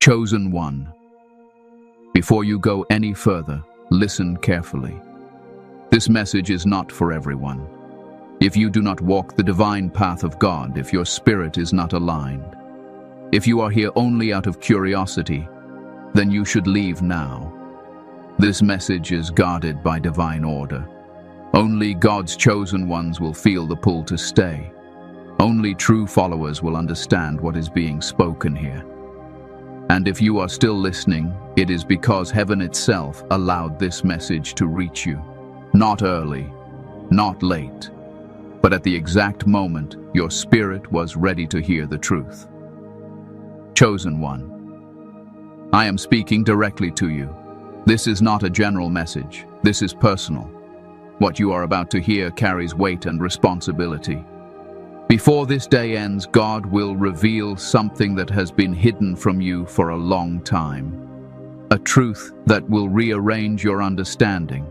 Chosen one. Before you go any further, listen carefully. This message is not for everyone. If you do not walk the divine path of God, if your spirit is not aligned, if you are here only out of curiosity, then you should leave now. This message is guarded by divine order. Only God's chosen ones will feel the pull to stay. Only true followers will understand what is being spoken here. And if you are still listening, it is because heaven itself allowed this message to reach you. Not early, not late, but at the exact moment your spirit was ready to hear the truth. Chosen one. I am speaking directly to you. This is not a general message. This is personal. What you are about to hear carries weight and responsibility. Before this day ends, God will reveal something that has been hidden from you for a long time. A truth that will rearrange your understanding.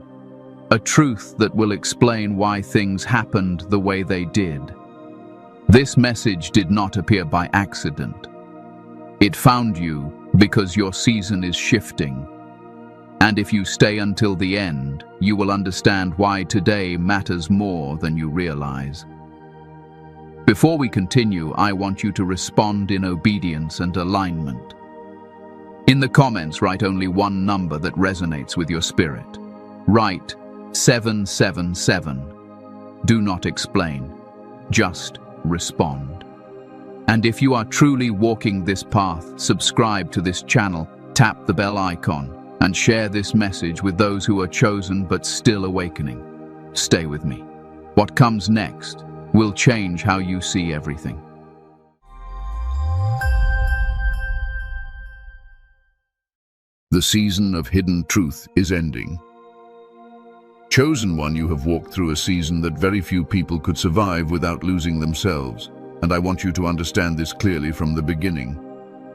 A truth that will explain why things happened the way they did. This message did not appear by accident. It found you because your season is shifting. And if you stay until the end, you will understand why today matters more than you realize. Before we continue, I want you to respond in obedience and alignment. In the comments, write only one number that resonates with your spirit. Write 777. Do not explain, just respond. And if you are truly walking this path, subscribe to this channel, tap the bell icon, and share this message with those who are chosen but still awakening. Stay with me. What comes next will change how you see everything. The season of hidden truth is ending. Chosen one, you have walked through a season that very few people could survive without losing themselves, and I want you to understand this clearly from the beginning.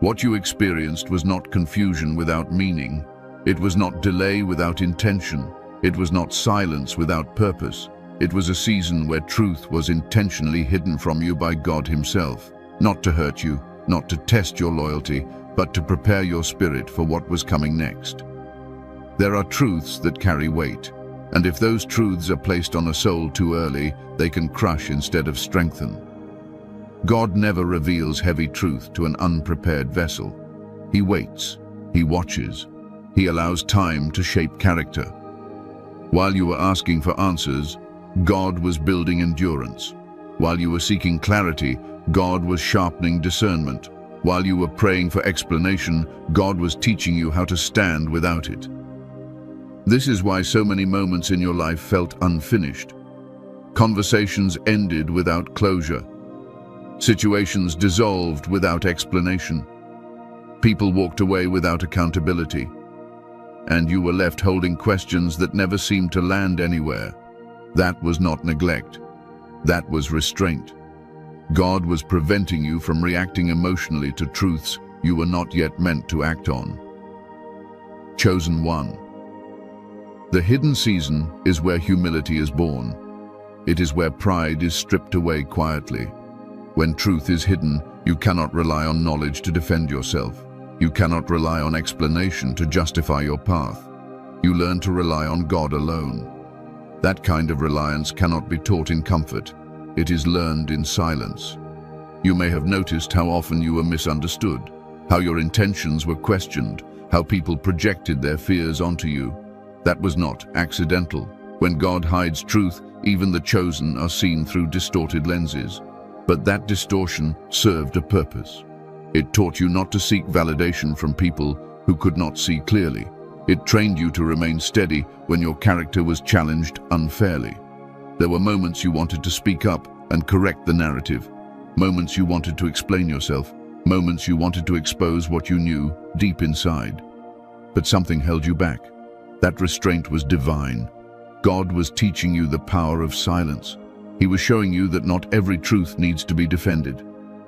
What you experienced was not confusion without meaning. It was not delay without intention. It was not silence without purpose. It was a season where truth was intentionally hidden from you by God Himself, not to hurt you, not to test your loyalty, but to prepare your spirit for what was coming next. There are truths that carry weight, and if those truths are placed on a soul too early, they can crush instead of strengthen. God never reveals heavy truth to an unprepared vessel. He waits, He watches, He allows time to shape character. While you were asking for answers, God was building endurance. While you were seeking clarity, God was sharpening discernment. While you were praying for explanation, God was teaching you how to stand without it. This is why so many moments in your life felt unfinished. Conversations ended without closure. Situations dissolved without explanation. People walked away without accountability. And you were left holding questions that never seemed to land anywhere. That was not neglect. That was restraint. God was preventing you from reacting emotionally to truths you were not yet meant to act on. Chosen one. The hidden season is where humility is born. It is where pride is stripped away quietly. When truth is hidden, you cannot rely on knowledge to defend yourself. You cannot rely on explanation to justify your path. You learn to rely on God alone. That kind of reliance cannot be taught in comfort. It is learned in silence. You may have noticed how often you were misunderstood, how your intentions were questioned, how people projected their fears onto you. That was not accidental. When God hides truth, even the chosen are seen through distorted lenses. But that distortion served a purpose. It taught you not to seek validation from people who could not see clearly. It trained you to remain steady when your character was challenged unfairly. There were moments you wanted to speak up and correct the narrative, moments you wanted to explain yourself, moments you wanted to expose what you knew deep inside. But something held you back. That restraint was divine. God was teaching you the power of silence. He was showing you that not every truth needs to be defended.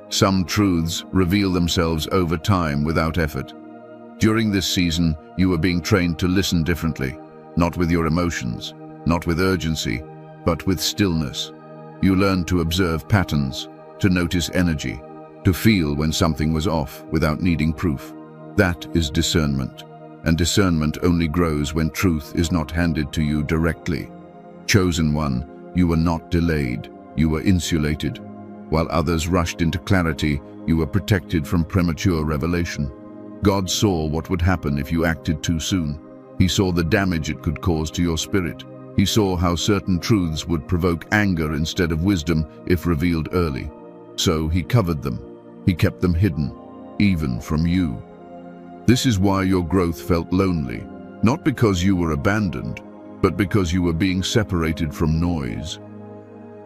Some truths reveal themselves over time without effort. During this season, you were being trained to listen differently, not with your emotions, not with urgency, but with stillness. You learned to observe patterns, to notice energy, to feel when something was off without needing proof. That is discernment, and discernment only grows when truth is not handed to you directly. Chosen one, you were not delayed, you were insulated. While others rushed into clarity, you were protected from premature revelation. God saw what would happen if you acted too soon. He saw the damage it could cause to your spirit. He saw how certain truths would provoke anger instead of wisdom if revealed early. So he covered them. He kept them hidden, even from you. This is why your growth felt lonely, not because you were abandoned, but because you were being separated from noise.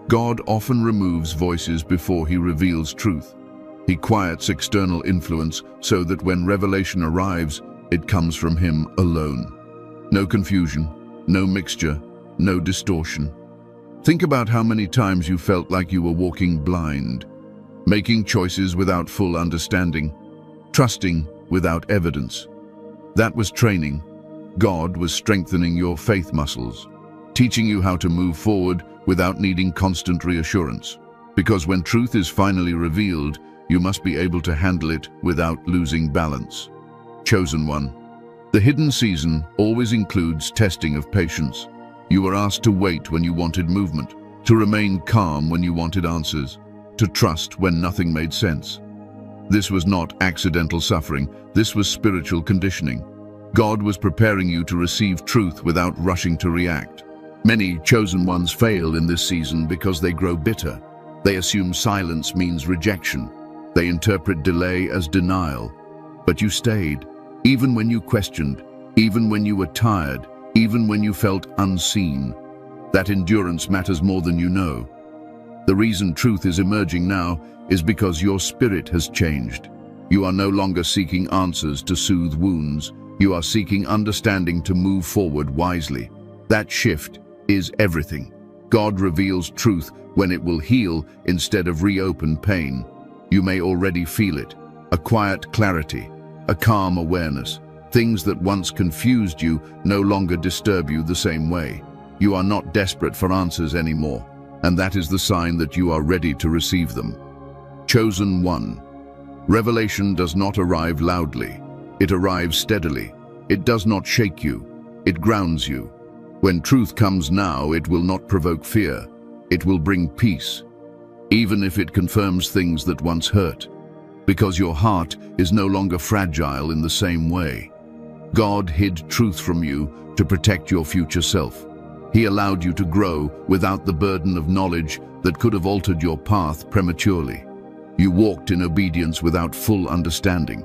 God often removes voices before he reveals truth. He quiets external influence so that when revelation arrives, it comes from him alone. No confusion, no mixture, no distortion. Think about how many times you felt like you were walking blind, making choices without full understanding, trusting without evidence. That was training. God was strengthening your faith muscles, teaching you how to move forward without needing constant reassurance. Because when truth is finally revealed, you must be able to handle it without losing balance. Chosen one. The hidden season always includes testing of patience. You were asked to wait when you wanted movement, to remain calm when you wanted answers, to trust when nothing made sense. This was not accidental suffering, this was spiritual conditioning. God was preparing you to receive truth without rushing to react. Many chosen ones fail in this season because they grow bitter. They assume silence means rejection. They interpret delay as denial. But you stayed, even when you questioned, even when you were tired, even when you felt unseen. That endurance matters more than you know. The reason truth is emerging now is because your spirit has changed. You are no longer seeking answers to soothe wounds. You are seeking understanding to move forward wisely. That shift is everything. God reveals truth when it will heal instead of reopen pain. You may already feel it, a quiet clarity, a calm awareness. Things that once confused you no longer disturb you the same way. You are not desperate for answers anymore, and that is the sign that you are ready to receive them. Chosen one. Revelation does not arrive loudly. It arrives steadily. It does not shake you. It grounds you. When truth comes now, it will not provoke fear. It will bring peace, even if it confirms things that once hurt, because your heart is no longer fragile in the same way. God hid truth from you to protect your future self. He allowed you to grow without the burden of knowledge that could have altered your path prematurely. You walked in obedience without full understanding.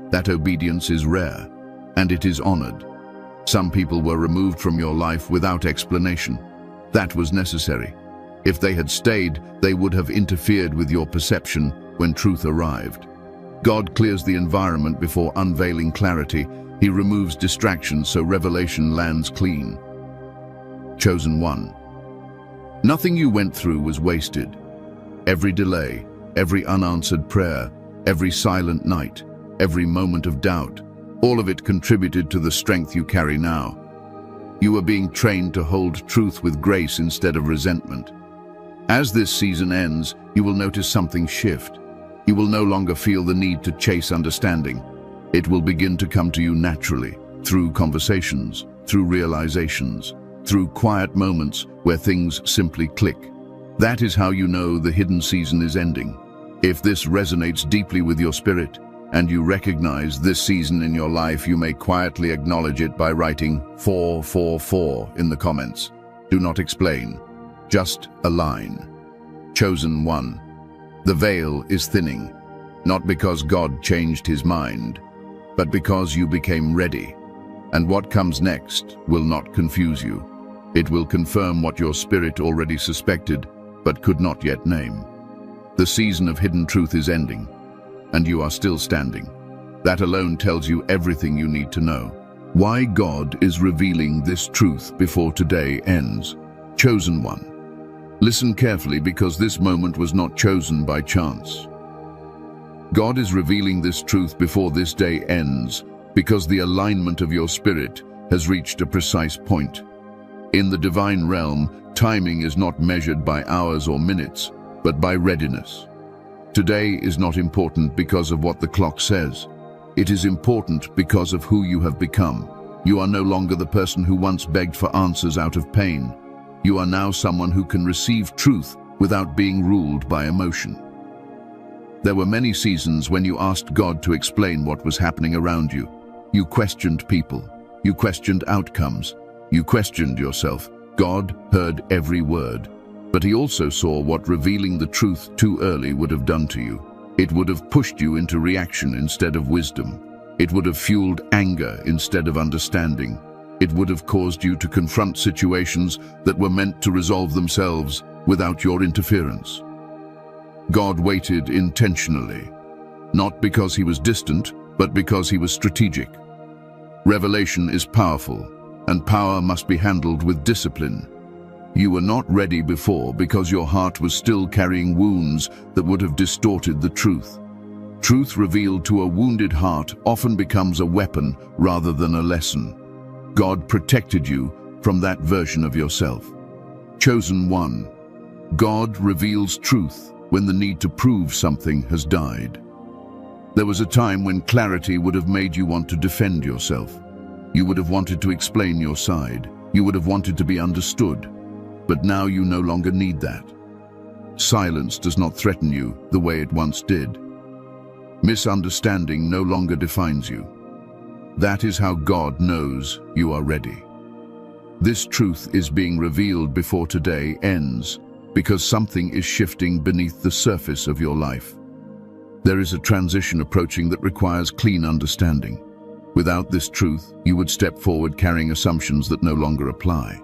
That obedience is rare, and it is honored. Some people were removed from your life without explanation. That was necessary. If they had stayed, they would have interfered with your perception when truth arrived. God clears the environment before unveiling clarity. He removes distractions so revelation lands clean. Chosen one. Nothing you went through was wasted. Every delay, every unanswered prayer, every silent night, every moment of doubt, all of it contributed to the strength you carry now. You are being trained to hold truth with grace instead of resentment. As this season ends, you will notice something shift. You will no longer feel the need to chase understanding. It will begin to come to you naturally, through conversations, through realizations, through quiet moments where things simply click. That is how you know the hidden season is ending. If this resonates deeply with your spirit, and you recognize this season in your life, you may quietly acknowledge it by writing 444 in the comments. Do not explain, just a line. Chosen one. The veil is thinning, not because God changed his mind, but because you became ready. And what comes next will not confuse you. It will confirm what your spirit already suspected, but could not yet name. The season of hidden truth is ending, and you are still standing. That alone tells you everything you need to know. Why God is revealing this truth before today ends. Chosen one. Listen carefully, because this moment was not chosen by chance. God is revealing this truth before this day ends because the alignment of your spirit has reached a precise point. In the divine realm, timing is not measured by hours or minutes, but by readiness. Today is not important because of what the clock says. It is important because of who you have become. You are no longer the person who once begged for answers out of pain. You are now someone who can receive truth without being ruled by emotion. There were many seasons when you asked God to explain what was happening around you. You questioned people. You questioned outcomes. You questioned yourself. God heard every word, but he also saw what revealing the truth too early would have done to you. It would have pushed you into reaction instead of wisdom. It would have fueled anger instead of understanding. It would have caused you to confront situations that were meant to resolve themselves without your interference. God waited intentionally, not because he was distant, but because he was strategic. Revelation is powerful, and power must be handled with discipline. You were not ready before because your heart was still carrying wounds that would have distorted the truth. Truth revealed to a wounded heart often becomes a weapon rather than a lesson. God protected you from that version of yourself. Chosen one. God reveals truth when the need to prove something has died. There was a time when clarity would have made you want to defend yourself. You would have wanted to explain your side. You would have wanted to be understood. But now you no longer need that. Silence does not threaten you the way it once did. Misunderstanding no longer defines you. That is how God knows you are ready. This truth is being revealed before today ends, because something is shifting beneath the surface of your life. There is a transition approaching that requires clean understanding. Without this truth, you would step forward carrying assumptions that no longer apply.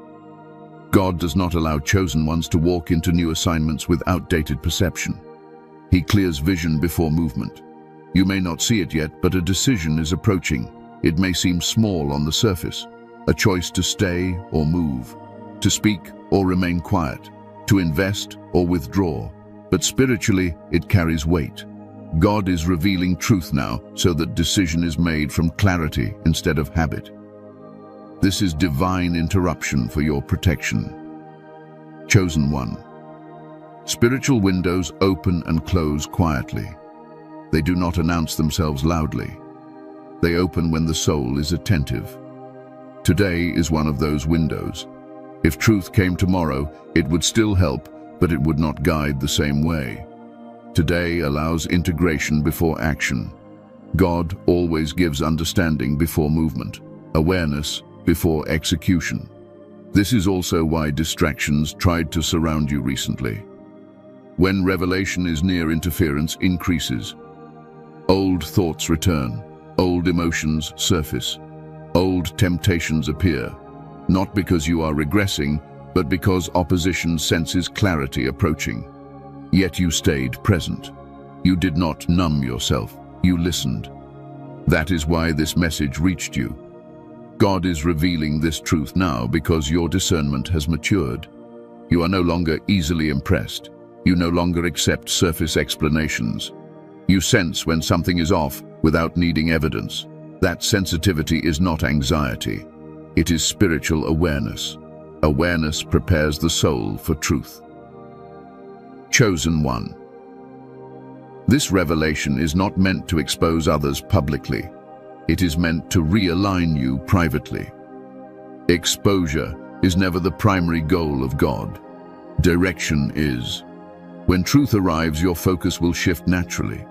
God does not allow chosen ones to walk into new assignments with outdated perception. He clears vision before movement. You may not see it yet, but a decision is approaching. It may seem small on the surface, a choice to stay or move, to speak or remain quiet, to invest or withdraw, but spiritually it carries weight. God is revealing truth now so that decision is made from clarity instead of habit. This is divine interruption for your protection. Chosen one. Spiritual windows open and close quietly. They do not announce themselves loudly. They open when the soul is attentive. Today is one of those windows. If truth came tomorrow, it would still help, but it would not guide the same way. Today allows integration before action. God always gives understanding before movement, awareness before execution. This is also why distractions tried to surround you recently. When revelation is near, interference increases. Old thoughts return, old emotions surface, old temptations appear, not because you are regressing, but because opposition senses clarity approaching. Yet you stayed present. You did not numb yourself, you listened. That is why this message reached you. God is revealing this truth now because your discernment has matured. You are no longer easily impressed. You no longer accept surface explanations. You sense when something is off without needing evidence. That sensitivity is not anxiety. It is spiritual awareness. Awareness prepares the soul for truth. Chosen one. This revelation is not meant to expose others publicly. It is meant to realign you privately. Exposure is never the primary goal of God. Direction is. When truth arrives, your focus will shift naturally.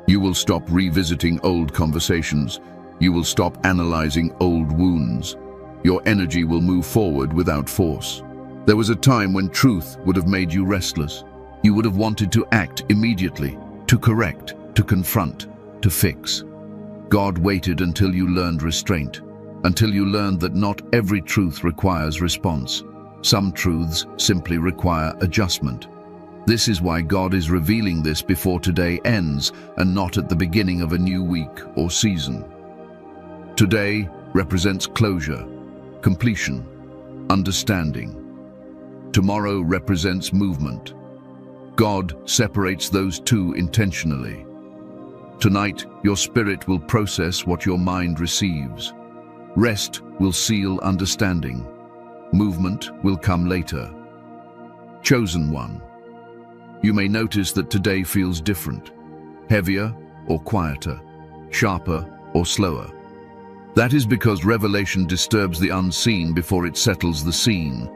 You will stop revisiting old conversations. You will stop analyzing old wounds. Your energy will move forward without force. There was a time when truth would have made you restless. You would have wanted to act immediately, to correct, to confront, to fix. God waited until you learned restraint, until you learned that not every truth requires response. Some truths simply require adjustment. This is why God is revealing this before today ends and not at the beginning of a new week or season. Today represents closure, completion, understanding. Tomorrow represents movement. God separates those two intentionally. Tonight, your spirit will process what your mind receives. Rest will seal understanding. Movement will come later. Chosen one. You may notice that today feels different, heavier or quieter, sharper or slower. That is because revelation disturbs the unseen before it settles the scene.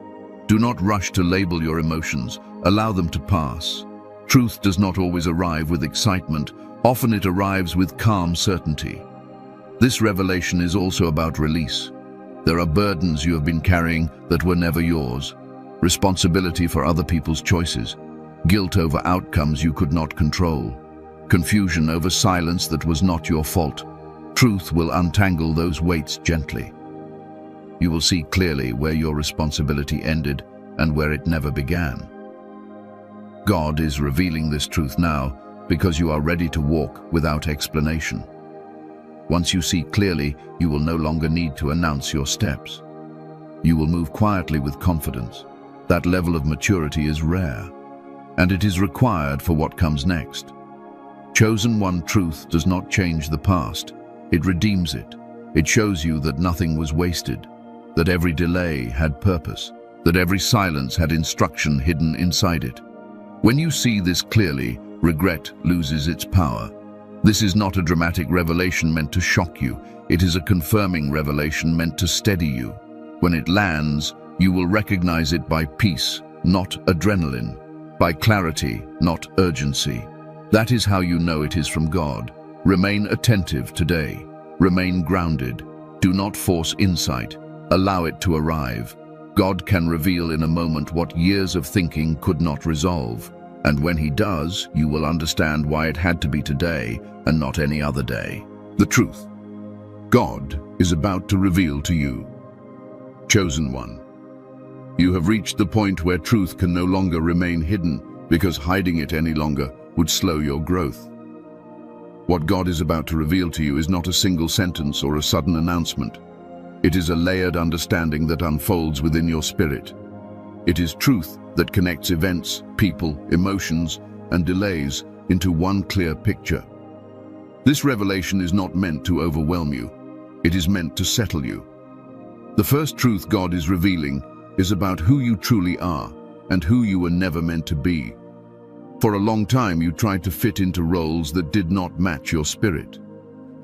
Do not rush to label your emotions. Allow them to pass. Truth does not always arrive with excitement. Often it arrives with calm certainty. This revelation is also about release. There are burdens you have been carrying that were never yours. Responsibility for other people's choices. Guilt over outcomes you could not control. Confusion over silence that was not your fault. Truth will untangle those weights gently. You will see clearly where your responsibility ended and where it never began. God is revealing this truth now because you are ready to walk without explanation. Once you see clearly, you will no longer need to announce your steps. You will move quietly with confidence. That level of maturity is rare, and it is required for what comes next. Chosen one truth does not change the past. It redeems it. It shows you that nothing was wasted, that every delay had purpose, that every silence had instruction hidden inside it. When you see this clearly, regret loses its power. This is not a dramatic revelation meant to shock you. It is a confirming revelation meant to steady you. When it lands, you will recognize it by peace, not adrenaline, by clarity, not urgency. That is how you know it is from God. Remain attentive today. Remain grounded. Do not force insight. Allow it to arrive. God can reveal in a moment what years of thinking could not resolve. And when He does, you will understand why it had to be today and not any other day. The truth. God is about to reveal to you. Chosen one. You have reached the point where truth can no longer remain hidden because hiding it any longer would slow your growth. What God is about to reveal to you is not a single sentence or a sudden announcement. It is a layered understanding that unfolds within your spirit. It is truth that connects events, people, emotions, and delays into one clear picture. This revelation is not meant to overwhelm you. It is meant to settle you. The first truth God is revealing is about who you truly are and who you were never meant to be. For a long time, you tried to fit into roles that did not match your spirit.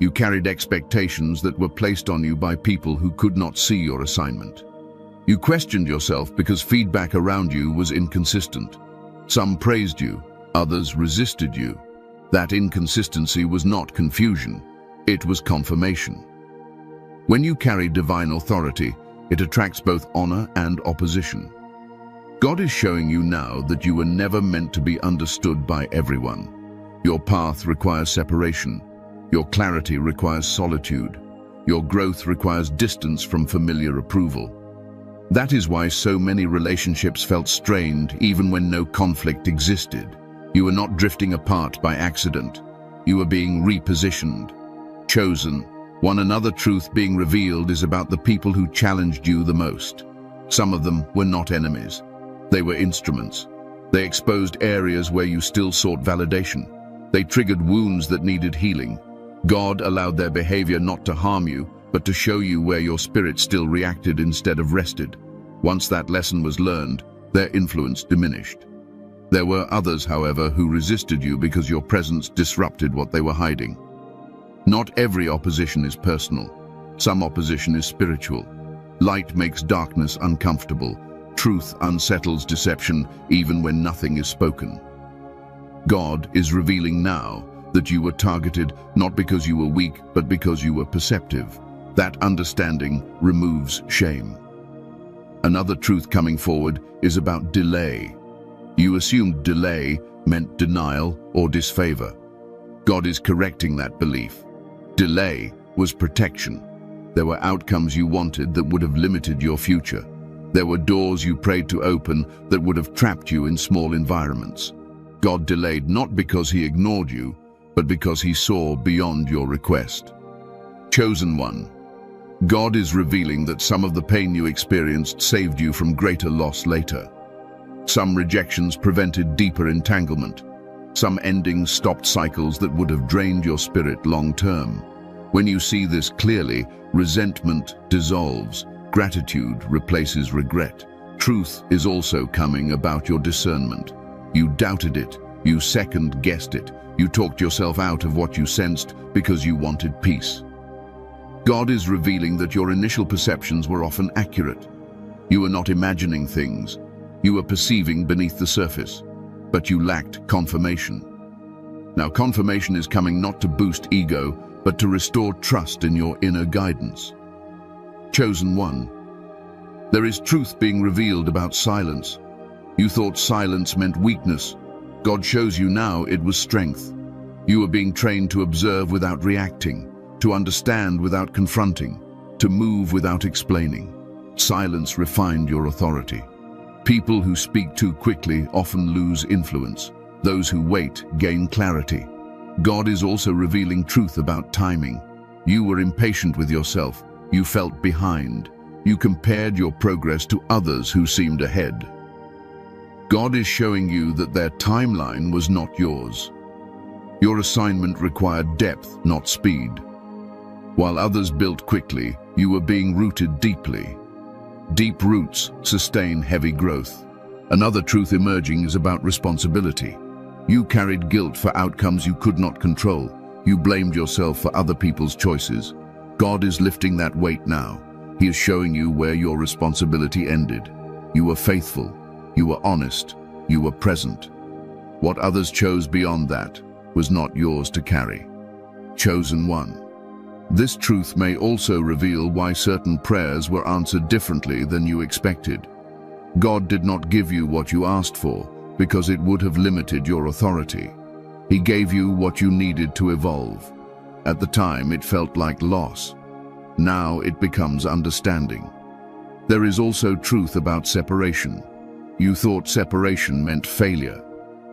You carried expectations that were placed on you by people who could not see your assignment. You questioned yourself because feedback around you was inconsistent. Some praised you, others resisted you. That inconsistency was not confusion, it was confirmation. When you carry divine authority, it attracts both honor and opposition. God is showing you now that you were never meant to be understood by everyone. Your path requires separation. Your clarity requires solitude. Your growth requires distance from familiar approval. That is why so many relationships felt strained even when no conflict existed. You were not drifting apart by accident. You were being repositioned. Chosen. One another truth being revealed is about the people who challenged you the most. Some of them were not enemies. They were instruments. They exposed areas where you still sought validation. They triggered wounds that needed healing. God allowed their behavior not to harm you, but to show you where your spirit still reacted instead of rested. Once that lesson was learned, their influence diminished. There were others, however, who resisted you because your presence disrupted what they were hiding. Not every opposition is personal. Some opposition is spiritual. Light makes darkness uncomfortable. Truth unsettles deception even when nothing is spoken. God is revealing now that you were targeted not because you were weak, but because you were perceptive. That understanding removes shame. Another truth coming forward is about delay. You assumed delay meant denial or disfavor. God is correcting that belief. Delay was protection. There were outcomes you wanted that would have limited your future. There were doors you prayed to open that would have trapped you in small environments. God delayed not because He ignored you, but because He saw beyond your request. Chosen one. God is revealing that some of the pain you experienced saved you from greater loss later. Some rejections prevented deeper entanglement. Some endings stopped cycles that would have drained your spirit long term. When you see this clearly, resentment dissolves. Gratitude replaces regret. Truth is also coming about your discernment. You doubted it. You second-guessed it. You talked yourself out of what you sensed because you wanted peace. God is revealing that your initial perceptions were often accurate. You were not imagining things. You were perceiving beneath the surface, but you lacked confirmation. Now, confirmation is coming not to boost ego, but to restore trust in your inner guidance. Chosen one. There is truth being revealed about silence. You thought silence meant weakness. God shows you now it was strength. You were being trained to observe without reacting, to understand without confronting, to move without explaining. Silence refined your authority. People who speak too quickly often lose influence. Those who wait gain clarity. God is also revealing truth about timing. You were impatient with yourself. You felt behind. You compared your progress to others who seemed ahead. God is showing you that their timeline was not yours. Your assignment required depth, not speed. While others built quickly, you were being rooted deeply. Deep roots sustain heavy growth. Another truth emerging is about responsibility. You carried guilt for outcomes you could not control. You blamed yourself for other people's choices. God is lifting that weight now. He is showing you where your responsibility ended. You were faithful. You were honest. You were present. What others chose beyond that was not yours to carry. Chosen one. This truth may also reveal why certain prayers were answered differently than you expected. God did not give you what you asked for because it would have limited your authority. He gave you what you needed to evolve. At the time, it felt like loss. Now it becomes understanding. There is also truth about separation. You thought separation meant failure.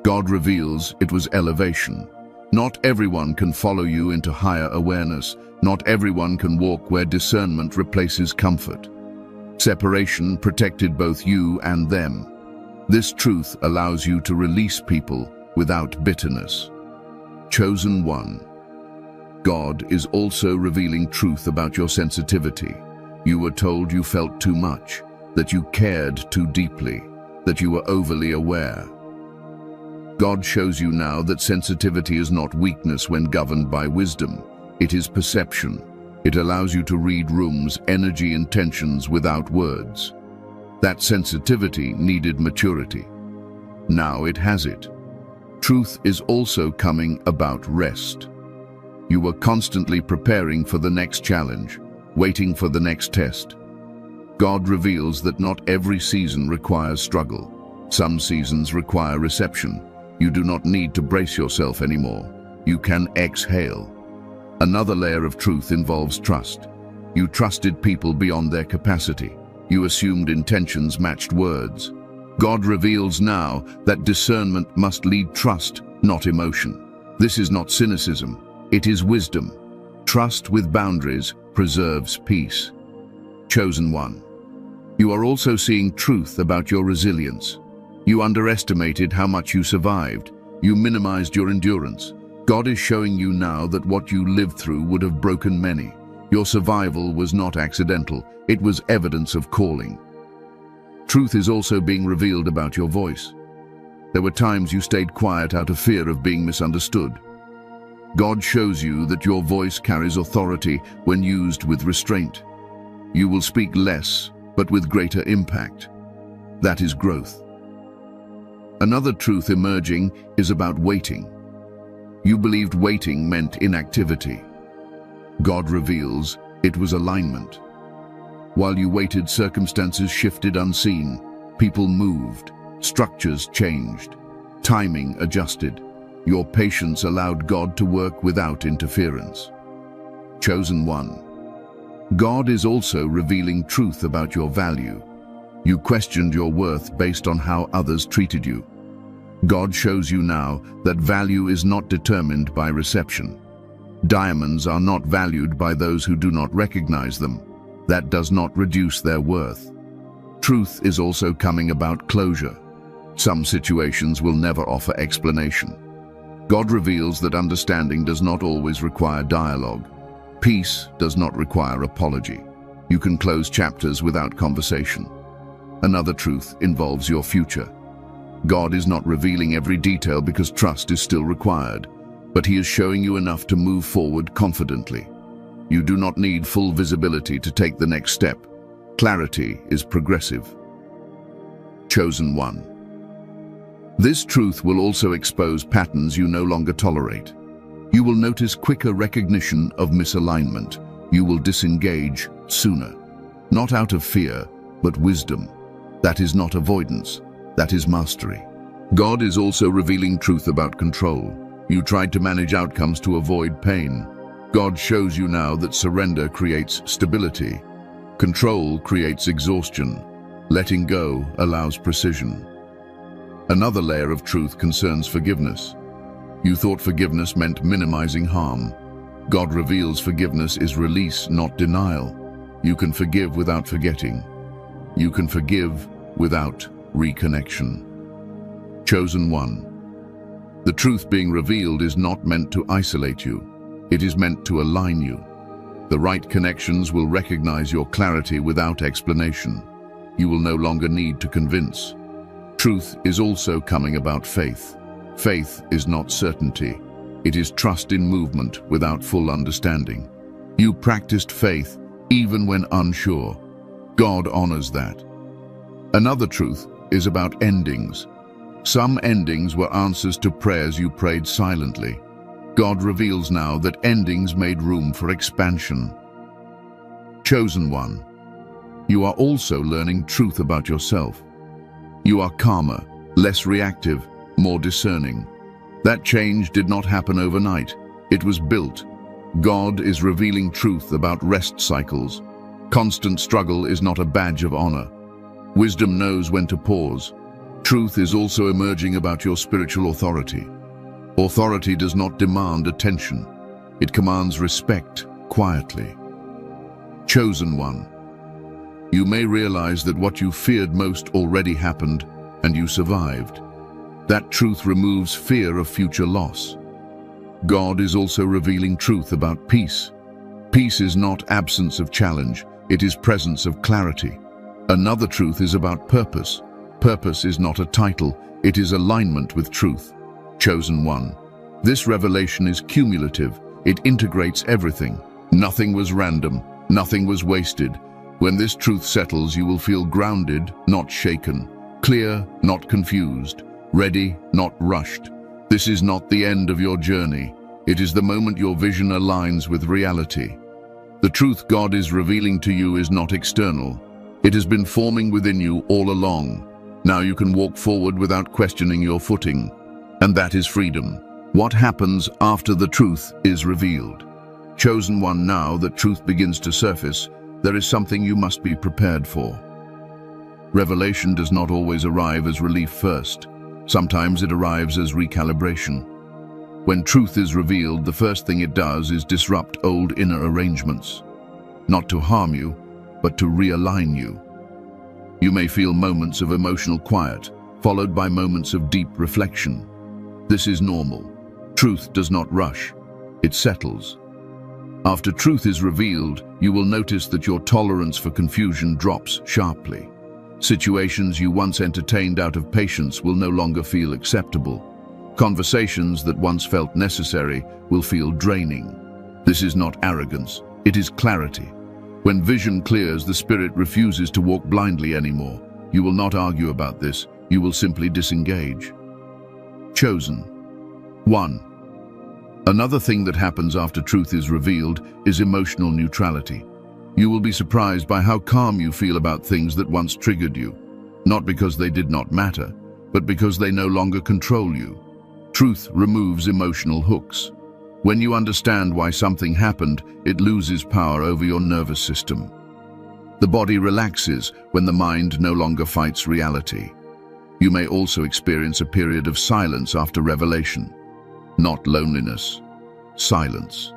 God reveals it was elevation. Not everyone can follow you into higher awareness. Not everyone can walk where discernment replaces comfort. Separation protected both you and them. This truth allows you to release people without bitterness. Chosen one. God is also revealing truth about your sensitivity. You were told you felt too much, that you cared too deeply, that you were overly aware. God shows you now that sensitivity is not weakness when governed by wisdom. It is perception. It allows you to read rooms, energy, and tensions without words. That sensitivity needed maturity. Now it has it. Truth is also coming about rest. You were constantly preparing for the next challenge, waiting for the next test. God reveals that not every season requires struggle. Some seasons require reception. You do not need to brace yourself anymore. You can exhale. Another layer of truth involves trust. You trusted people beyond their capacity. You assumed intentions matched words. God reveals now that discernment must lead trust, not emotion. This is not cynicism. It is wisdom. Trust with boundaries preserves peace. Chosen one. You are also seeing truth about your resilience. You underestimated how much you survived. You minimized your endurance. God is showing you now that what you lived through would have broken many. Your survival was not accidental. It was evidence of calling. Truth is also being revealed about your voice. There were times you stayed quiet out of fear of being misunderstood. God shows you that your voice carries authority when used with restraint. You will speak less, but with greater impact. That is growth. Another truth emerging is about waiting. You believed waiting meant inactivity. God reveals it was alignment. While you waited, circumstances shifted unseen. People moved. Structures changed. Timing adjusted. Your patience allowed God to work without interference. Chosen one. God is also revealing truth about your value. You questioned your worth based on how others treated you. God shows you now that value is not determined by reception. Diamonds are not valued by those who do not recognize them. That does not reduce their worth. Truth is also coming about closure. Some situations will never offer explanation. God reveals that understanding does not always require dialogue. Peace does not require apology. You can close chapters without conversation. Another truth involves your future. God is not revealing every detail because trust is still required, but He is showing you enough to move forward confidently. You do not need full visibility to take the next step. Clarity is progressive. Chosen one. This truth will also expose patterns you no longer tolerate. You will notice quicker recognition of misalignment. You will disengage sooner. Not out of fear, but wisdom. That is not avoidance. That is mastery. God is also revealing truth about control. You tried to manage outcomes to avoid pain. God shows you now that surrender creates stability. Control creates exhaustion. Letting go allows precision. Another layer of truth concerns forgiveness. You thought forgiveness meant minimizing harm. God reveals forgiveness is release, not denial. You can forgive without forgetting. You can forgive without reconnection. Chosen one. The truth being revealed is not meant to isolate you. It is meant to align you. The right connections will recognize your clarity without explanation. You will no longer need to convince. Truth is also coming about faith. Faith is not certainty. It is trust in movement without full understanding. You practiced faith even when unsure. God honors that. Another truth is about endings. Some endings were answers to prayers you prayed silently. God reveals now that endings made room for expansion. Chosen one. You are also learning truth about yourself. You are calmer, less reactive, more discerning. That change did not happen overnight. It was built. God is revealing truth about rest cycles. Constant struggle is not a badge of honor. Wisdom knows when to pause. Truth is also emerging about your spiritual authority. Authority does not demand attention. It commands respect quietly. Chosen one. You may realize that what you feared most already happened, and you survived. That truth removes fear of future loss. God is also revealing truth about peace. Peace is not absence of challenge, it is presence of clarity. Another truth is about purpose. Purpose is not a title, it is alignment with truth. Chosen one. This revelation is cumulative. It integrates everything. Nothing was random. Nothing was wasted. When this truth settles, you will feel grounded, not shaken. Clear, not confused. Ready, not rushed. This is not the end of your journey. It is the moment your vision aligns with reality. The truth God is revealing to you is not external. It has been forming within you all along. Now you can walk forward without questioning your footing. And that is freedom. What happens after the truth is revealed? Chosen one, now that truth begins to surface, there is something you must be prepared for. Revelation does not always arrive as relief first. Sometimes it arrives as recalibration. When truth is revealed, the first thing it does is disrupt old inner arrangements. Not to harm you, but to realign you. You may feel moments of emotional quiet, followed by moments of deep reflection. This is normal. Truth does not rush. It settles. After truth is revealed, you will notice that your tolerance for confusion drops sharply. Situations you once entertained out of patience will no longer feel acceptable. Conversations that once felt necessary will feel draining. This is not arrogance, it is clarity. When vision clears, the spirit refuses to walk blindly anymore. You will not argue about this, you will simply disengage. Chosen. 1. Another thing that happens after truth is revealed is emotional neutrality. You will be surprised by how calm you feel about things that once triggered you, not because they did not matter, but because they no longer control you. Truth removes emotional hooks. When you understand why something happened, it loses power over your nervous system. The body relaxes when the mind no longer fights reality. You may also experience a period of silence after revelation. Not loneliness, silence.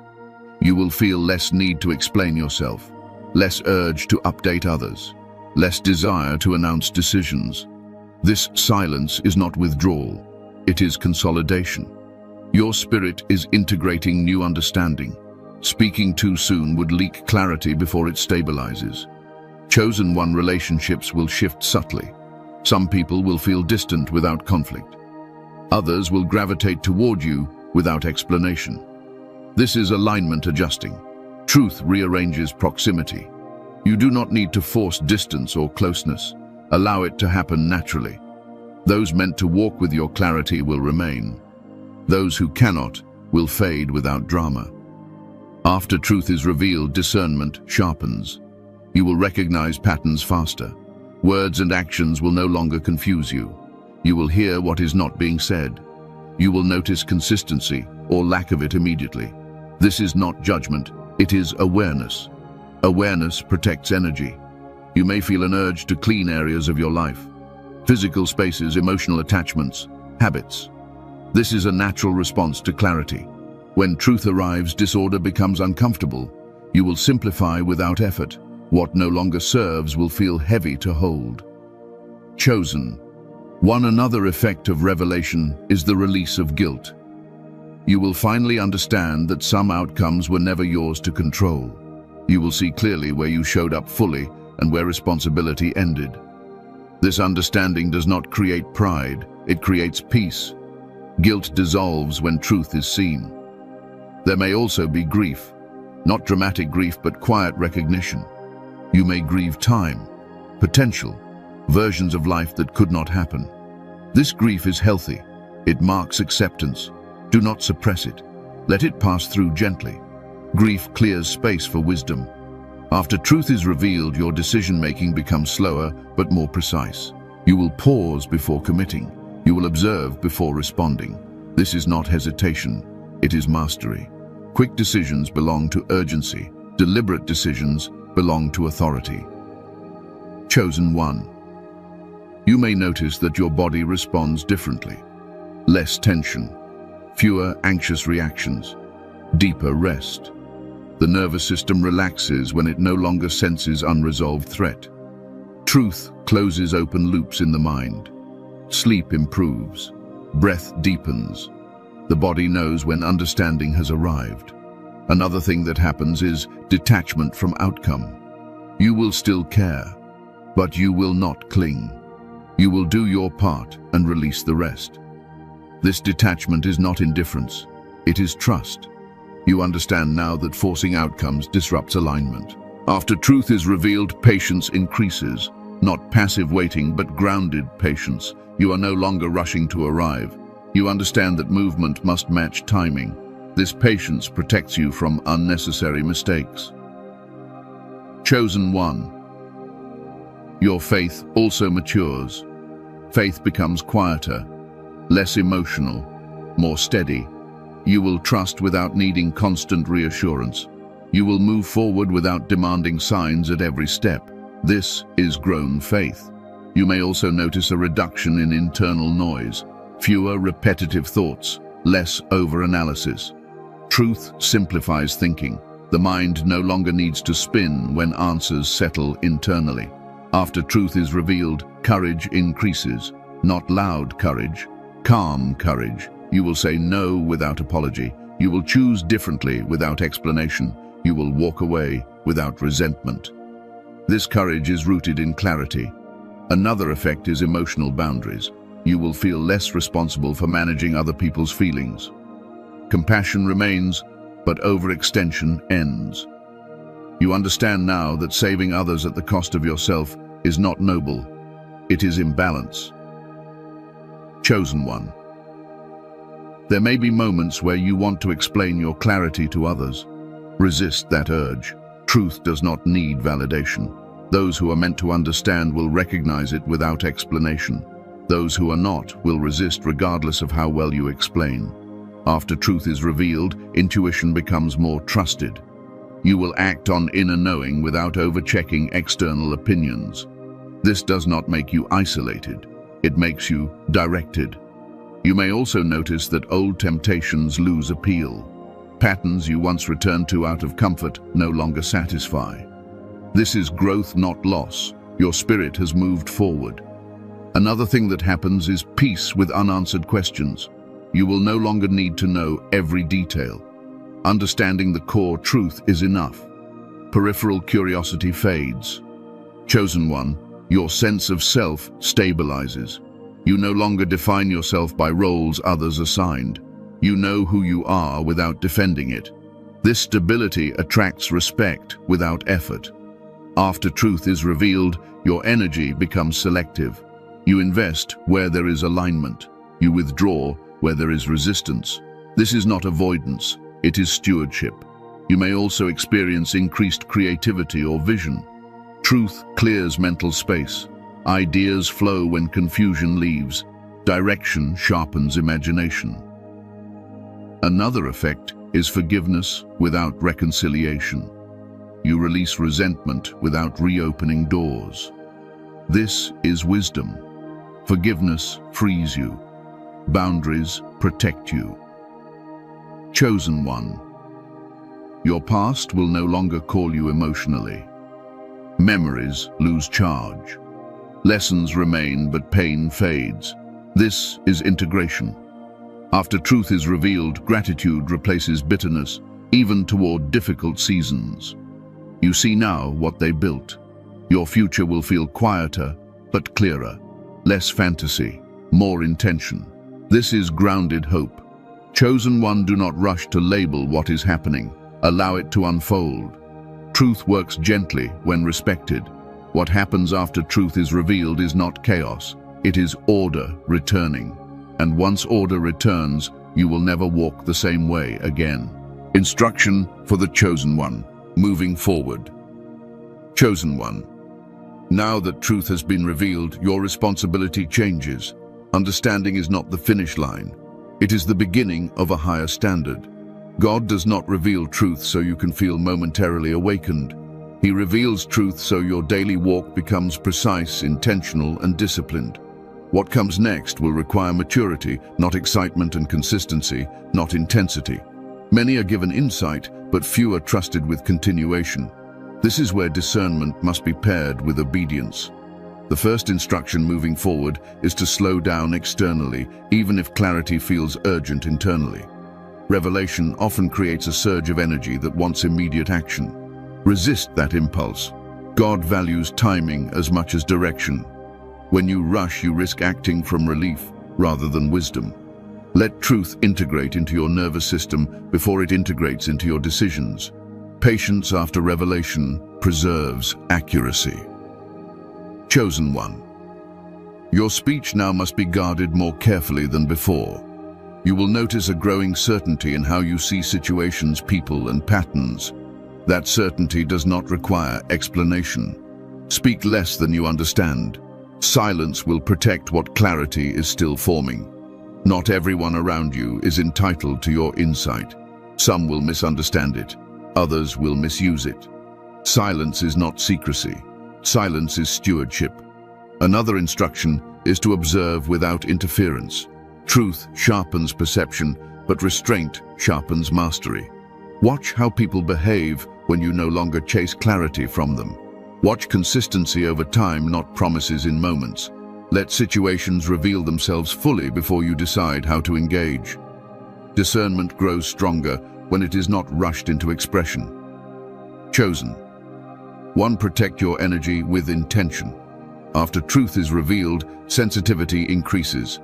You will feel less need to explain yourself, less urge to update others, less desire to announce decisions. This silence is not withdrawal, it is consolidation. Your spirit is integrating new understanding. Speaking too soon would leak clarity before it stabilizes. Chosen one relationships will shift subtly. Some people will feel distant without conflict. Others will gravitate toward you without explanation. This is alignment adjusting. Truth rearranges proximity. You do not need to force distance or closeness. Allow it to happen naturally. Those meant to walk with your clarity will remain. Those who cannot will fade without drama. After truth is revealed, discernment sharpens. You will recognize patterns faster. Words and actions will no longer confuse you. You will hear what is not being said. You will notice consistency or lack of it immediately. This is not judgment, it is awareness. Awareness protects energy. You may feel an urge to clean areas of your life. Physical spaces, emotional attachments, habits. This is a natural response to clarity. When truth arrives, disorder becomes uncomfortable. You will simplify without effort. What no longer serves will feel heavy to hold. Chosen. One another effect of revelation is the release of guilt. You will finally understand that some outcomes were never yours to control. You will see clearly where you showed up fully and where responsibility ended. This understanding does not create pride, it creates peace. Guilt dissolves when truth is seen. There may also be grief, not dramatic grief but quiet recognition. You may grieve time, potential, versions of life that could not happen. This grief is healthy. It marks acceptance. Do not suppress it. Let it pass through gently. Grief clears space for wisdom. After truth is revealed, your decision-making becomes slower but more precise. You will pause before committing. You will observe before responding. This is not hesitation. It is mastery. Quick decisions belong to urgency. Deliberate decisions belong to authority. Chosen one. You may notice that your body responds differently. Less tension, fewer anxious reactions, deeper rest. The nervous system relaxes when it no longer senses unresolved threat. Truth closes open loops in the mind. Sleep improves. Breath deepens. The body knows when understanding has arrived. Another thing that happens is detachment from outcome. You will still care, but you will not cling. You will do your part and release the rest. This detachment is not indifference. It is trust. You understand now that forcing outcomes disrupts alignment. After truth is revealed, patience increases. Not passive waiting, but grounded patience. You are no longer rushing to arrive. You understand that movement must match timing. This patience protects you from unnecessary mistakes. Chosen one. Your faith also matures. Faith becomes quieter, less emotional, more steady. You will trust without needing constant reassurance. You will move forward without demanding signs at every step. This is grown faith. You may also notice a reduction in internal noise, fewer repetitive thoughts, less over-analysis. Truth simplifies thinking. The mind no longer needs to spin when answers settle internally. After truth is revealed, courage increases. Not loud courage, calm courage. You will say no without apology. You will choose differently without explanation. You will walk away without resentment. This courage is rooted in clarity. Another effect is emotional boundaries. You will feel less responsible for managing other people's feelings. Compassion remains, but overextension ends. You understand now that saving others at the cost of yourself is not noble. It is imbalance. Chosen one. There may be moments where you want to explain your clarity to others. Resist that urge. Truth does not need validation. Those who are meant to understand will recognize it without explanation. Those who are not will resist regardless of how well you explain. After truth is revealed, intuition becomes more trusted. You will act on inner knowing without over-checking external opinions. This does not make you isolated. It makes you directed. You may also notice that old temptations lose appeal. Patterns you once returned to out of comfort no longer satisfy. This is growth, not loss. Your spirit has moved forward. Another thing that happens is peace with unanswered questions. You will no longer need to know every detail. Understanding the core truth is enough. Peripheral curiosity fades. Chosen one, your sense of self stabilizes. You no longer define yourself by roles others assigned. You know who you are without defending it. This stability attracts respect without effort. After truth is revealed, your energy becomes selective. You invest where there is alignment. You withdraw where there is resistance. This is not avoidance, it is stewardship. You may also experience increased creativity or vision. Truth clears mental space. Ideas flow when confusion leaves. Direction sharpens imagination. Another effect is forgiveness without reconciliation. You release resentment without reopening doors. This is wisdom. Forgiveness frees you. Boundaries protect you. Chosen one. Your past will no longer call you emotionally. Memories lose charge. Lessons remain, but pain fades. This is integration. After truth is revealed, gratitude replaces bitterness, even toward difficult seasons. You see now what they built. Your future will feel quieter, but clearer. Less fantasy, more intention. This is grounded hope. Chosen one, do not rush to label what is happening. Allow it to unfold. Truth works gently when respected. What happens after truth is revealed is not chaos. It is order returning. And once order returns, you will never walk the same way again. Instruction for the chosen one, moving forward. Chosen one. Now that truth has been revealed, your responsibility changes. Understanding is not the finish line. It is the beginning of a higher standard. God does not reveal truth so you can feel momentarily awakened. He reveals truth so your daily walk becomes precise, intentional, and disciplined. What comes next will require maturity, not excitement, and consistency, not intensity. Many are given insight, but few are trusted with continuation. This is where discernment must be paired with obedience. The first instruction moving forward is to slow down externally, even if clarity feels urgent internally. Revelation often creates a surge of energy that wants immediate action. Resist that impulse. God values timing as much as direction. When you rush, you risk acting from relief rather than wisdom. Let truth integrate into your nervous system before it integrates into your decisions. Patience after revelation preserves accuracy. Chosen one. Your speech now must be guarded more carefully than before. You will notice a growing certainty in how you see situations, people, and patterns. That certainty does not require explanation. Speak less than you understand. Silence will protect what clarity is still forming. Not everyone around you is entitled to your insight. Some will misunderstand it. Others will misuse it. Silence is not secrecy. Silence is stewardship. Another instruction is to observe without interference. Truth sharpens perception, but restraint sharpens mastery. Watch how people behave when you no longer chase clarity from them. Watch consistency over time, not promises in moments. Let situations reveal themselves fully before you decide how to engage. Discernment grows stronger when it is not rushed into expression. Chosen. One, protect your energy with intention. After truth is revealed, sensitivity increases.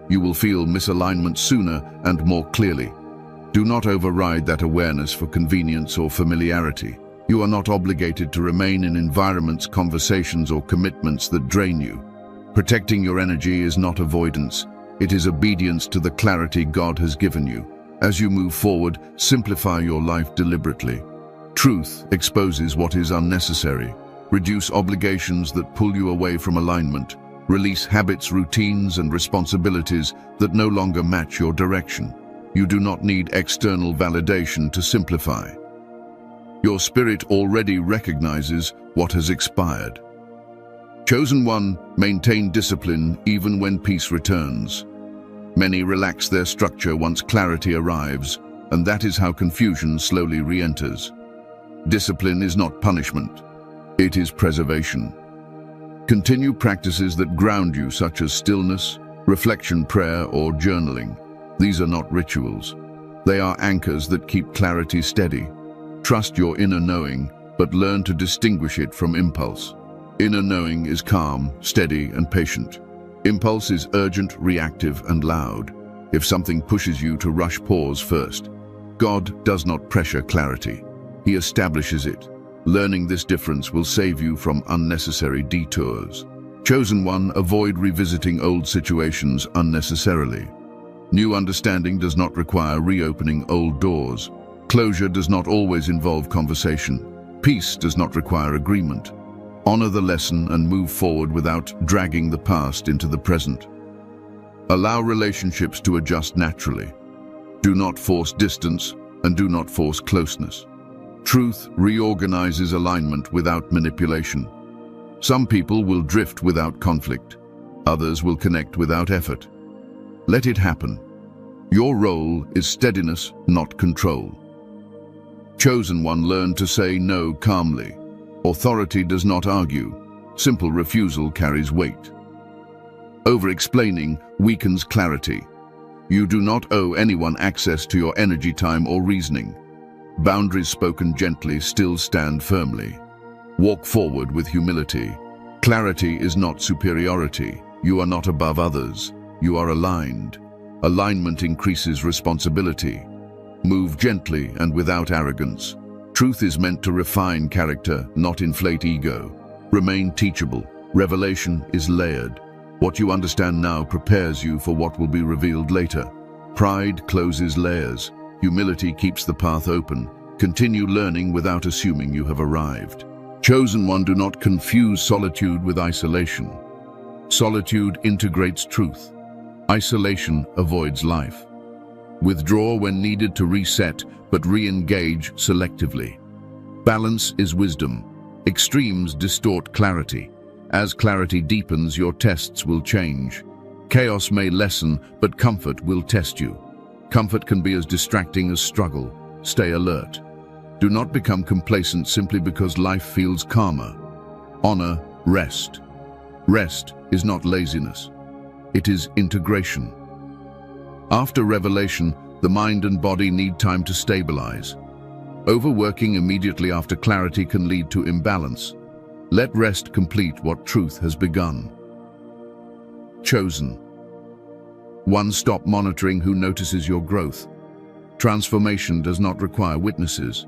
You will feel misalignment sooner and more clearly. Do not override that awareness for convenience or familiarity. You are not obligated to remain in environments, conversations, or commitments that drain you. Protecting your energy is not avoidance. It is obedience to the clarity God has given you. As you move forward, simplify your life deliberately. Truth exposes what is unnecessary. Reduce obligations that pull you away from alignment. Release habits, routines, and responsibilities that no longer match your direction. You do not need external validation to simplify. Your spirit already recognizes what has expired. Chosen one, maintain discipline even when peace returns. Many relax their structure once clarity arrives, and that is how confusion slowly re-enters. Discipline is not punishment. It is preservation. Continue practices that ground you, such as stillness, reflection, prayer, or journaling. These are not rituals. They are anchors that keep clarity steady. Trust your inner knowing, but learn to distinguish it from impulse. Inner knowing is calm, steady, and patient. Impulse is urgent, reactive, and loud. If something pushes you to rush, pause first. God does not pressure clarity. He establishes it. Learning this difference will save you from unnecessary detours. Chosen one, avoid revisiting old situations unnecessarily. New understanding does not require reopening old doors. Closure does not always involve conversation. Peace does not require agreement. Honor the lesson and move forward without dragging the past into the present. Allow relationships to adjust naturally. Do not force distance and do not force closeness. Truth reorganizes alignment without manipulation. Some people will drift without conflict. Others will connect without effort. Let it happen. Your role is steadiness, not control. Chosen one, learn to say no calmly. Authority does not argue. Simple refusal carries weight. Over-explaining weakens clarity. You do not owe anyone access to your energy, time, or reasoning. Boundaries spoken gently still stand firmly. Walk forward with humility. Clarity is not superiority. You are not above others. You are aligned. Alignment increases responsibility. Move gently and without arrogance. Truth is meant to refine character, not inflate ego. Remain teachable. Revelation is layered. What you understand now prepares you for what will be revealed later. Pride closes layers. Humility keeps the path open. Continue learning without assuming you have arrived. Chosen one, do not confuse solitude with isolation. Solitude integrates truth. Isolation avoids life. Withdraw when needed to reset, but re-engage selectively. Balance is wisdom. Extremes distort clarity. As clarity deepens, your tests will change. Chaos may lessen, but comfort will test you. Comfort can be as distracting as struggle. Stay alert. Do not become complacent simply because life feels calmer. Honor rest. Rest is not laziness. It is integration. After revelation, the mind and body need time to stabilize. Overworking immediately after clarity can lead to imbalance. Let rest complete what truth has begun. Chosen one, stop monitoring who notices your growth. Transformation does not require witnesses.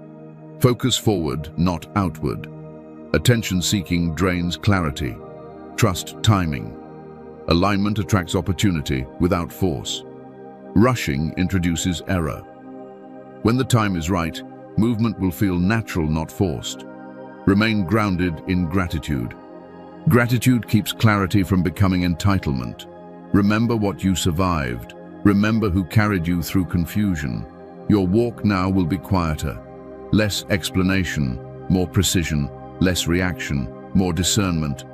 Focus forward, not outward. Attention-seeking drains clarity. Trust timing. Alignment attracts opportunity without force. Rushing introduces error. When the time is right, movement will feel natural, not forced. Remain grounded in gratitude. Gratitude keeps clarity from becoming entitlement. Remember what you survived. Remember who carried you through confusion. Your walk now will be quieter. Less explanation, more precision, less reaction, more discernment.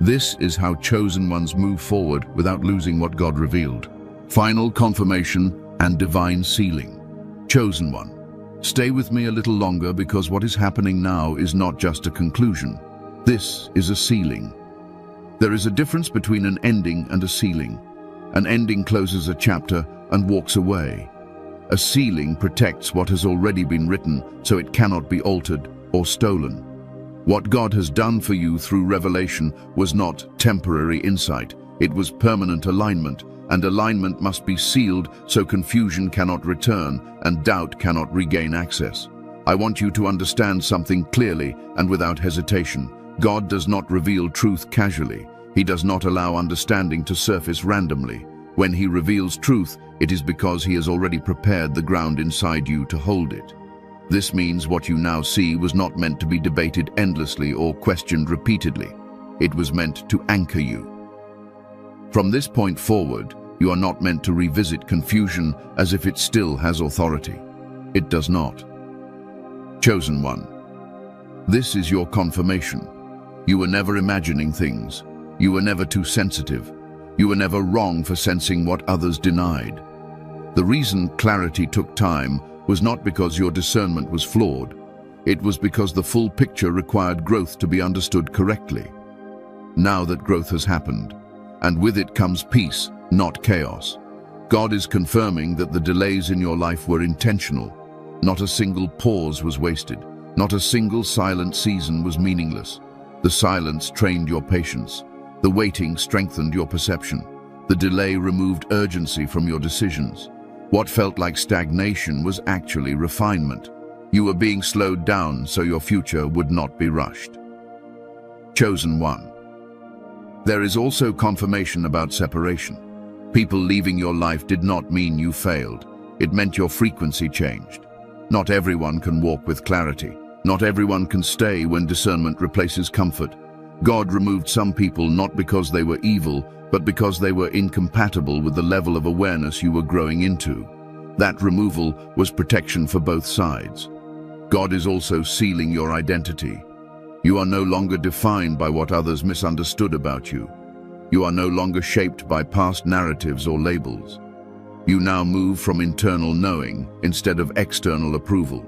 This is how chosen ones move forward without losing what God revealed. Final confirmation and divine sealing. Chosen one, stay with me a little longer, because what is happening now is not just a conclusion. This is a sealing. There is a difference between an ending and a sealing. An ending closes a chapter and walks away. A sealing protects what has already been written, so it cannot be altered or stolen. What God has done for you through revelation was not temporary insight. It was permanent alignment, and alignment must be sealed so confusion cannot return and doubt cannot regain access. I want you to understand something clearly and without hesitation. God does not reveal truth casually. He does not allow understanding to surface randomly. When he reveals truth, it is because he has already prepared the ground inside you to hold it. This means what you now see was not meant to be debated endlessly or questioned repeatedly. It was meant to anchor you. From this point forward, you are not meant to revisit confusion as if it still has authority. It does not. Chosen one, this is your confirmation. You were never imagining things. You were never too sensitive. You were never wrong for sensing what others denied. The reason clarity took time was not because your discernment was flawed. It was because the full picture required growth to be understood correctly. Now that growth has happened, and with it comes peace, not chaos, God is confirming that the delays in your life were intentional. Not a single pause was wasted. Not a single silent season was meaningless. The silence trained your patience. The waiting strengthened your perception. The delay removed urgency from your decisions. What felt like stagnation was actually refinement. You were being slowed down so your future would not be rushed. Chosen one. There is also confirmation about separation. People leaving your life did not mean you failed. It meant your frequency changed. Not everyone can walk with clarity. Not everyone can stay when discernment replaces comfort. God removed some people not because they were evil, but because they were incompatible with the level of awareness you were growing into. That removal was protection for both sides. God is also sealing your identity. You are no longer defined by what others misunderstood about you. You are no longer shaped by past narratives or labels. You now move from internal knowing instead of external approval.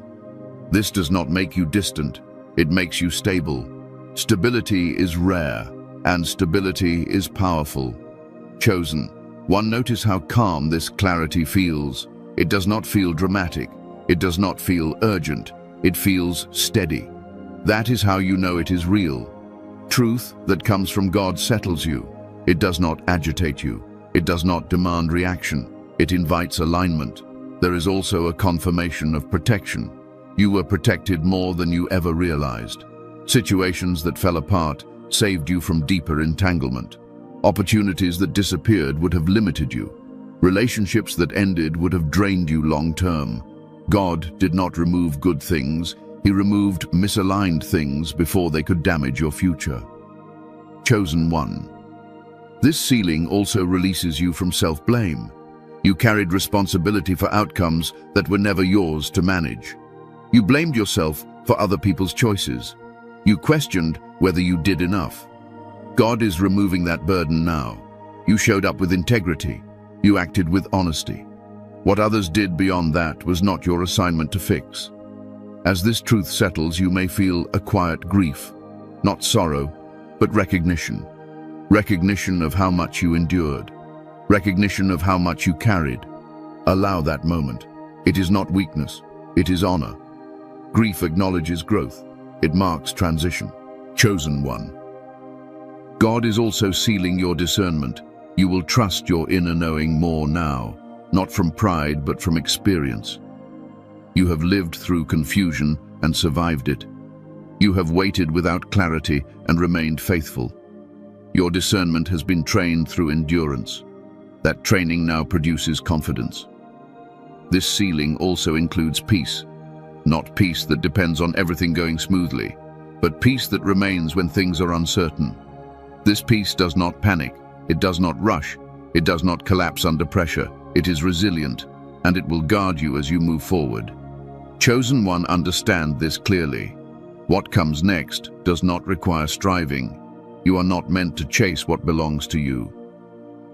This does not make you distant, it makes you stable. Stability is rare, and stability is powerful. Chosen one, notice how calm this clarity feels. It does not feel dramatic. It does not feel urgent. It feels steady. That is how you know it is real. Truth that comes from God settles you. It does not agitate you. It does not demand reaction. It invites alignment. There is also a confirmation of protection. You were protected more than you ever realized. Situations that fell apart saved you from deeper entanglement. Opportunities that disappeared would have limited you. Relationships that ended would have drained you long term. God did not remove good things. He removed misaligned things before they could damage your future. Chosen one. This sealing also releases you from self-blame. You carried responsibility for outcomes that were never yours to manage. You blamed yourself for other people's choices. You questioned whether you did enough. God is removing that burden now. You showed up with integrity. You acted with honesty. What others did beyond that was not your assignment to fix. As this truth settles, you may feel a quiet grief, not sorrow, but recognition. Recognition of how much you endured. Recognition of how much you carried. Allow that moment. It is not weakness, it is honor. Grief acknowledges growth. It marks transition. Chosen one. God is also sealing your discernment. You will trust your inner knowing more now, not from pride but from experience. You have lived through confusion and survived it. You have waited without clarity and remained faithful. Your discernment has been trained through endurance. That training now produces confidence. This sealing also includes peace. Not peace that depends on everything going smoothly, but peace that remains when things are uncertain. This peace does not panic, it does not rush, it does not collapse under pressure. It is resilient, and it will guard you as you move forward. Chosen one, understand this clearly. What comes next does not require striving. You are not meant to chase what belongs to you.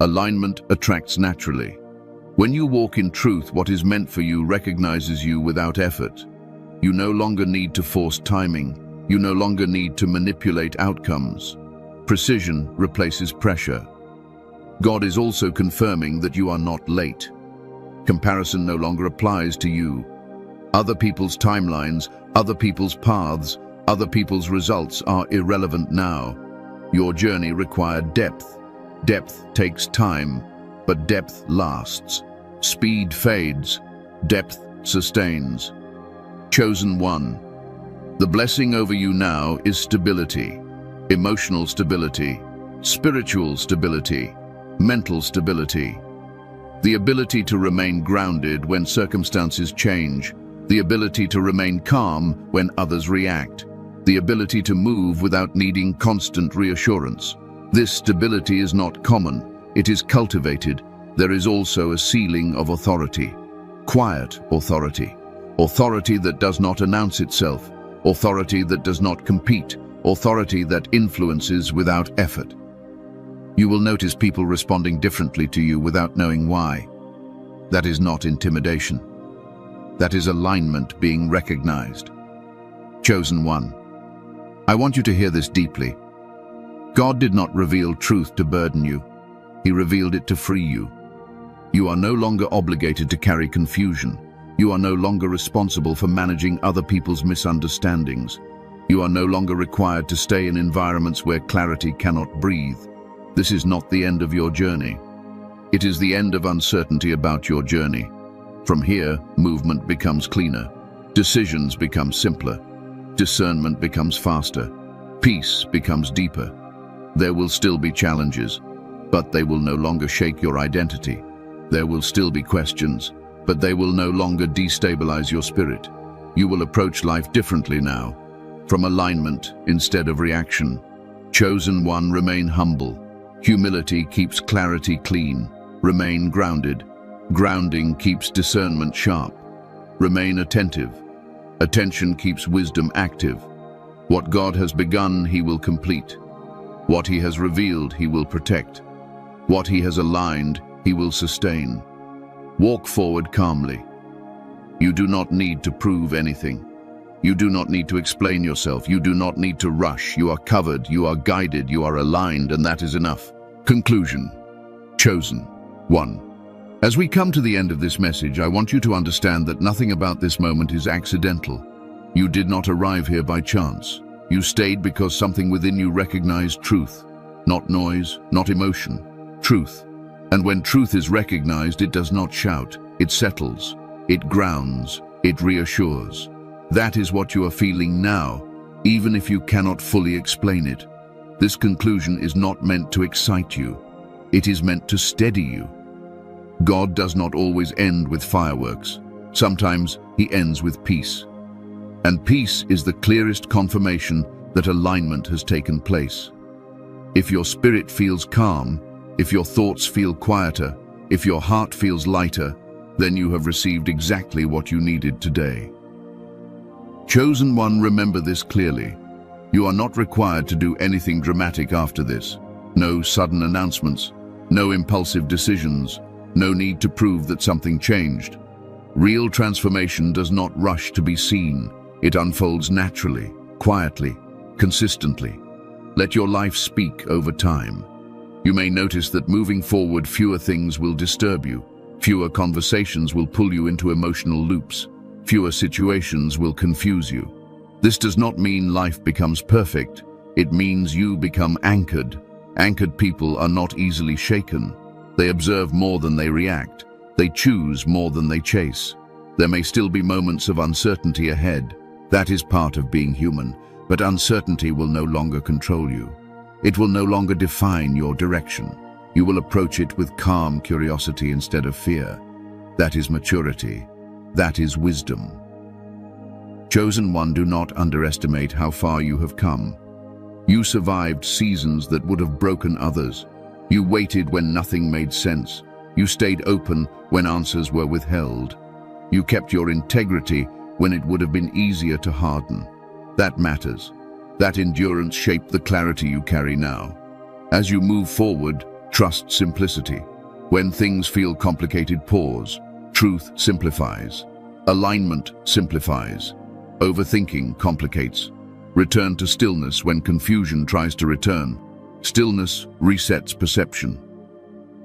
Alignment attracts naturally. When you walk in truth, what is meant for you recognizes you without effort. You no longer need to force timing. You no longer need to manipulate outcomes. Precision replaces pressure. God is also confirming that you are not late. Comparison no longer applies to you. Other people's timelines, other people's paths, other people's results are irrelevant now. Your journey required depth. Depth takes time, but depth lasts. Speed fades, depth sustains. Chosen one. The blessing over you now is stability, emotional stability, spiritual stability, mental stability. The ability to remain grounded when circumstances change, the ability to remain calm when others react, the ability to move without needing constant reassurance. This stability is not common, it is cultivated. There is also a sealing of authority. Quiet authority. Authority that does not announce itself. Authority that does not compete. Authority that influences without effort. You will notice people responding differently to you without knowing why. That is not intimidation. That is alignment being recognized. Chosen one. I want you to hear this deeply. God did not reveal truth to burden you. He revealed it to free you. You are no longer obligated to carry confusion. You are no longer responsible for managing other people's misunderstandings. You are no longer required to stay in environments where clarity cannot breathe. This is not the end of your journey. It is the end of uncertainty about your journey. From here, movement becomes cleaner, decisions become simpler, discernment becomes faster, peace becomes deeper. There will still be challenges, but they will no longer shake your identity. There will still be questions, but they will no longer destabilize your spirit. You will approach life differently now, from alignment instead of reaction. Chosen one, remain humble. Humility keeps clarity clean. Remain grounded. Grounding keeps discernment sharp. Remain attentive. Attention keeps wisdom active. What God has begun, He will complete. What He has revealed, He will protect. What He has aligned, He will sustain. Walk forward calmly. You do not need to prove anything. You do not need to explain yourself. You do not need to rush. You are covered, you are guided, you are aligned, and that is enough. Conclusion. Chosen one. As we come to the end of this message, I want you to understand that nothing about this moment is accidental. You did not arrive here by chance. You stayed because something within you recognized truth. Not noise, not emotion. Truth. And when truth is recognized, it does not shout. It settles. It grounds. It reassures. That is what you are feeling now, even if you cannot fully explain it. This conclusion is not meant to excite you. It is meant to steady you. God does not always end with fireworks. Sometimes He ends with peace. And peace is the clearest confirmation that alignment has taken place. If your spirit feels calm, if your thoughts feel quieter, if your heart feels lighter, then you have received exactly what you needed today. Chosen one, remember this clearly. You are not required to do anything dramatic after this. No sudden announcements, no impulsive decisions, no need to prove that something changed. Real transformation does not rush to be seen. It unfolds naturally, quietly, consistently. Let your life speak over time. You may notice that moving forward, fewer things will disturb you. Fewer conversations will pull you into emotional loops. Fewer situations will confuse you. This does not mean life becomes perfect. It means you become anchored. Anchored people are not easily shaken. They observe more than they react. They choose more than they chase. There may still be moments of uncertainty ahead. That is part of being human, but uncertainty will no longer control you. It will no longer define your direction. You will approach it with calm curiosity instead of fear. That is maturity. That is wisdom. Chosen one, do not underestimate how far you have come. You survived seasons that would have broken others. You waited when nothing made sense. You stayed open when answers were withheld. You kept your integrity when it would have been easier to harden. That matters. That endurance shaped the clarity you carry now. As you move forward, trust simplicity. When things feel complicated, pause. Truth simplifies. Alignment simplifies. Overthinking complicates. Return to stillness when confusion tries to return. Stillness resets perception.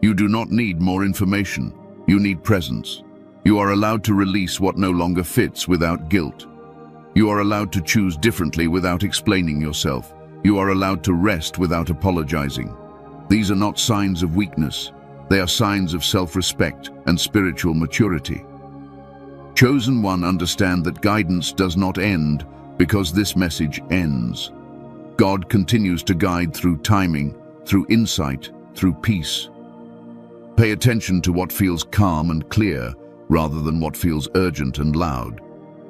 You do not need more information. You need presence. You are allowed to release what no longer fits without guilt. You are allowed to choose differently without explaining yourself. You are allowed to rest without apologizing. These are not signs of weakness. They are signs of self-respect and spiritual maturity. Chosen one, understand that guidance does not end because this message ends. God continues to guide through timing, through insight, through peace. Pay attention to what feels calm and clear rather than what feels urgent and loud.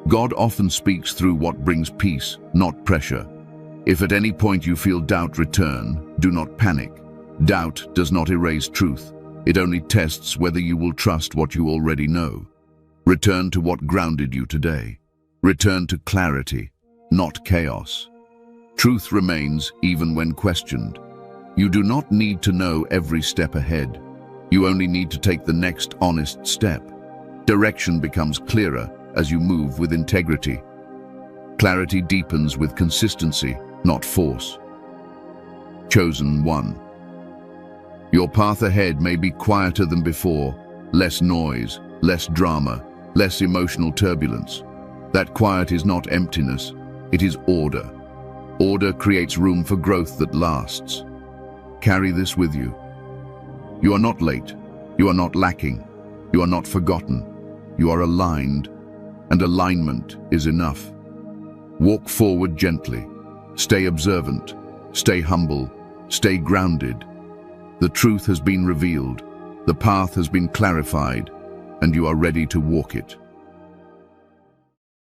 God often speaks through what brings peace, not pressure. If at any point you feel doubt return, do not panic. Doubt does not erase truth. It only tests whether you will trust what you already know. Return to what grounded you today. Return to clarity, not chaos. Truth remains even when questioned. You do not need to know every step ahead. You only need to take the next honest step. Direction becomes clearer as you move with integrity. Clarity deepens with consistency, not force. Chosen one. Your path ahead may be quieter than before, less noise, less drama, less emotional turbulence. That quiet is not emptiness, it is order. Order creates room for growth that lasts. Carry this with you. You are not late, you are not lacking, you are not forgotten. You are aligned, and alignment is enough. Walk forward gently. Stay observant. Stay humble. Stay grounded. The truth has been revealed. The path has been clarified, and you are ready to walk it.